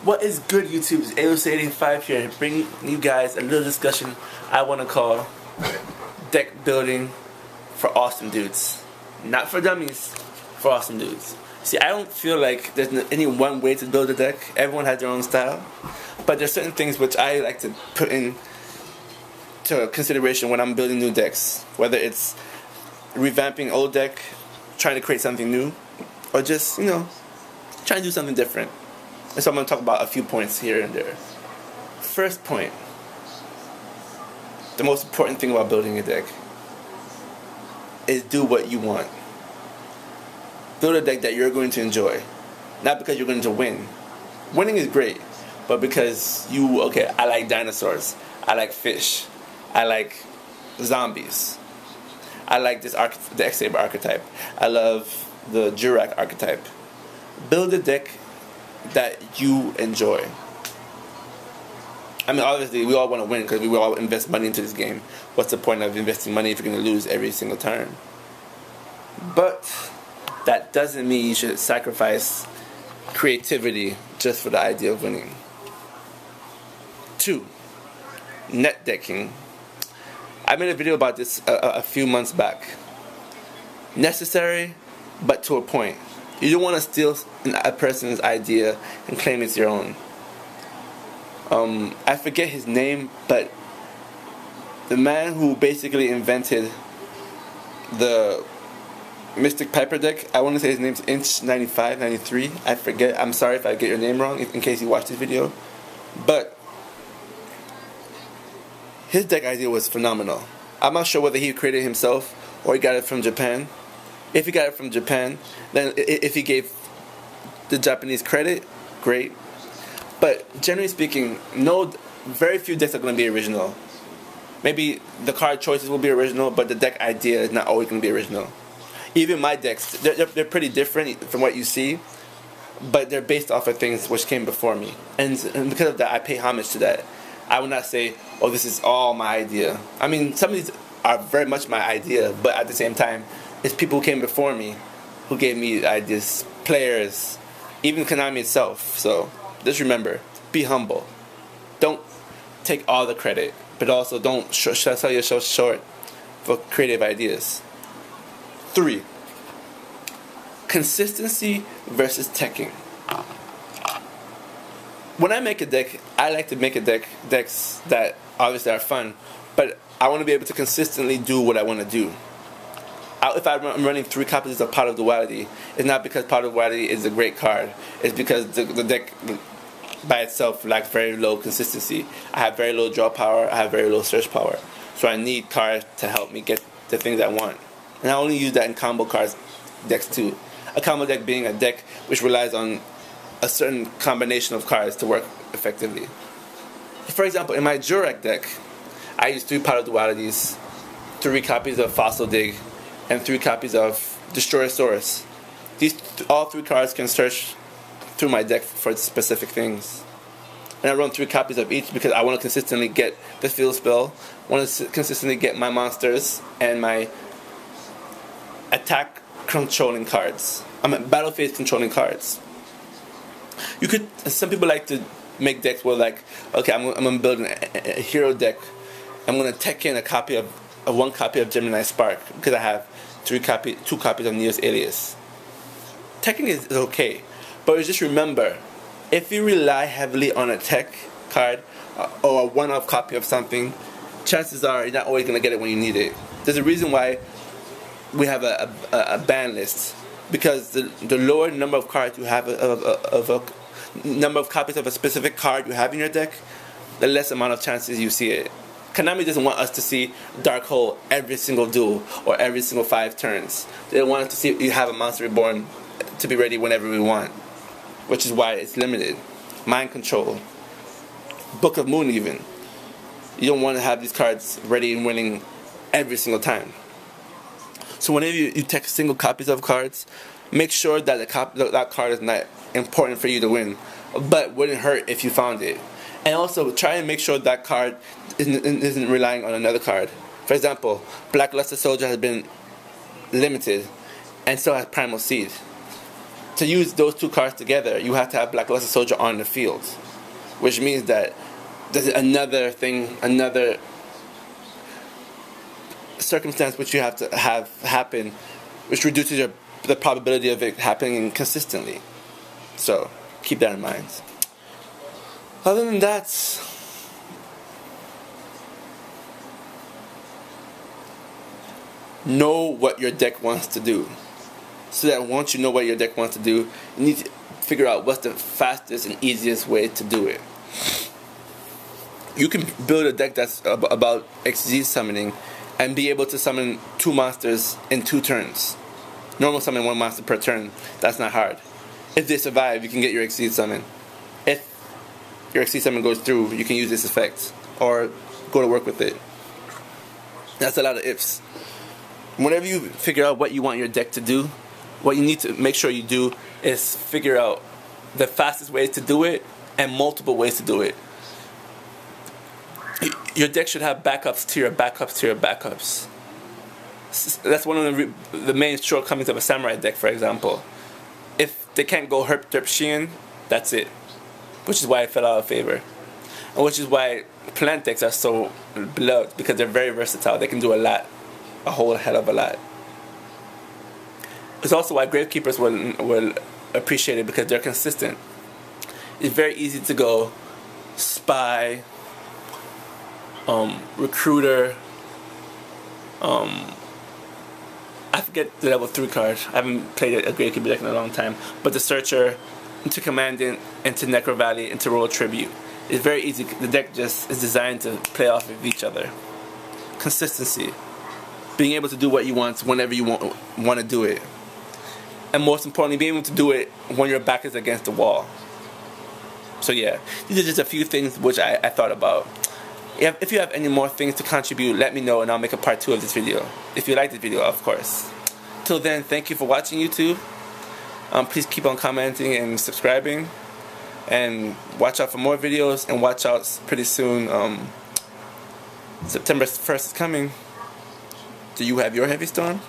What is good, YouTube? It's AOC85 here, bringing you guys a little discussion I want to call deck building for awesome dudes. Not for dummies, for awesome dudes. See, I don't feel like there's any one way to build a deck. Everyone has their own style. But there's certain things which I like to put in to consideration when I'm building new decks. Whether it's revamping old deck, trying to create something new, or just, trying to do something different. And so I'm going to talk about a few points here and there. First point, the most important thing about building a deck is do what you want. Build a deck that you're going to enjoy. Not because you're going to win. Winning is great, but because I like dinosaurs, I like fish, I like zombies, I like the X-Saber archetype, I love the Jurak archetype. Build a deck that you enjoy. I mean, obviously, we all want to win because we all invest money into this game. What's the point of investing money if you're going to lose every single turn? But that doesn't mean you should sacrifice creativity just for the idea of winning. 2. Net decking. I made a video about this a few months back. Necessary, but to a point. You don't want to steal a person's idea and claim it's your own. I forget his name, but the man who basically invented the Mystic Piper deck, I want to say his name's Inch95, 93. I forget. I'm sorry if I get your name wrong, in case you watch this video. But his deck idea was phenomenal. I'm not sure whether he created it himself or he got it from Japan. If he got it from Japan, then if he gave the Japanese credit, great. But generally speaking, very few decks are going to be original. Maybe the card choices will be original, but the deck idea is not always going to be original. Even my decks, they're pretty different from what you see, but they're based off of things which came before me. And because of that, I pay homage to that. I would not say, oh, this is all my idea. I mean, some of these are very much my idea, but at the same time, it's people who came before me who gave me ideas, players, even Konami itself. So just remember, be humble. Don't take all the credit, but also don't sell yourself short for creative ideas. 3. Consistency versus teching. When I make a deck, I like to make decks that obviously are fun, but I want to be able to consistently do what I want to do. If I'm running 3 copies of Pot of Duality, it's not because Pot of Duality is a great card. It's because the deck by itself lacks very low consistency. I have very low draw power, I have very low search power. So I need cards to help me get the things I want. And I only use that in combo decks too. A combo deck being a deck which relies on a certain combination of cards to work effectively. For example, in my Jurak deck, I use 3 Pot of Dualities, 3 copies of Fossil Dig, and 3 copies of Destroyosaurus. All 3 cards can search through my deck for specific things. And I run 3 copies of each because I want to consistently get the field spell, want to consistently get my monsters and my attack controlling cards. Battle phase controlling cards. Some people like to make decks where okay, I'm going to build a hero deck. I'm going to tech in one copy of Gemini Spark because I have 2 copies of Neos Alias. Teching is okay, but just remember, if you rely heavily on a tech card or a one-off copy of something, chances are you're not always going to get it when you need it. There's a reason why we have a ban list, because the lower number of cards you have number of copies of a specific card you have in your deck, the less amount of chances you see it. Konami doesn't want us to see Dark Hole every single duel or every single 5 turns. They want us to see you have a Monster Reborn to be ready whenever we want, which is why it's limited. Mind Control, Book of Moon even. You don't want to have these cards ready and winning every single time. So whenever you take single copies of cards, make sure that that card is not important for you to win, but wouldn't hurt if you found it. And also try and make sure that card isn't relying on another card. For example, Black Luster Soldier has been limited and still has Primal Seed. to use those two cards together, you have to have Black Luster Soldier on the field, which means that there's another thing, another circumstance which you have to have happen, which reduces the probability of it happening consistently. So keep that in mind. Other than that, know what your deck wants to do. So that once you know what your deck wants to do, you need to figure out what's the fastest and easiest way to do it. You can build a deck that's about XZ summoning and be able to summon 2 monsters in 2 turns. Normal summon 1 monster per turn. That's not hard. If they survive, you can get your XZ summon. If your XZ summon goes through, you can use this effect or go to work with it. That's a lot of ifs. Whenever you figure out what you want your deck to do, what you need to make sure you do is figure out the fastest ways to do it and multiple ways to do it. Your deck should have backups to your backups to your backups. That's one of the main shortcomings of a samurai deck, for example. If they can't go Herp Derp Shein, that's it. Which is why it fell out of favor. And which is why plant decks are so beloved, because they're very versatile. They can do a lot. A whole hell of a lot. It's also why Gravekeepers will appreciate it, because they're consistent. It's very easy to go Spy, Recruiter, I forget the level 3 card. I haven't played a Gravekeeper deck in a long time. But the Searcher, into Commandant, into Necro Valley, into Royal Tribute. It's very easy. The deck just is designed to play off of each other. Consistency. Being able to do what you want whenever you want to do it. And most importantly, being able to do it when your back is against the wall. So yeah, these are just a few things which I thought about. If you have any more things to contribute, let me know and I'll make a part 2 of this video. If you like this video, of course. Till then, thank you for watching YouTube. Please keep on commenting and subscribing. And watch out for more videos, and watch out pretty soon. September 1st is coming. Do you have your heavy storm?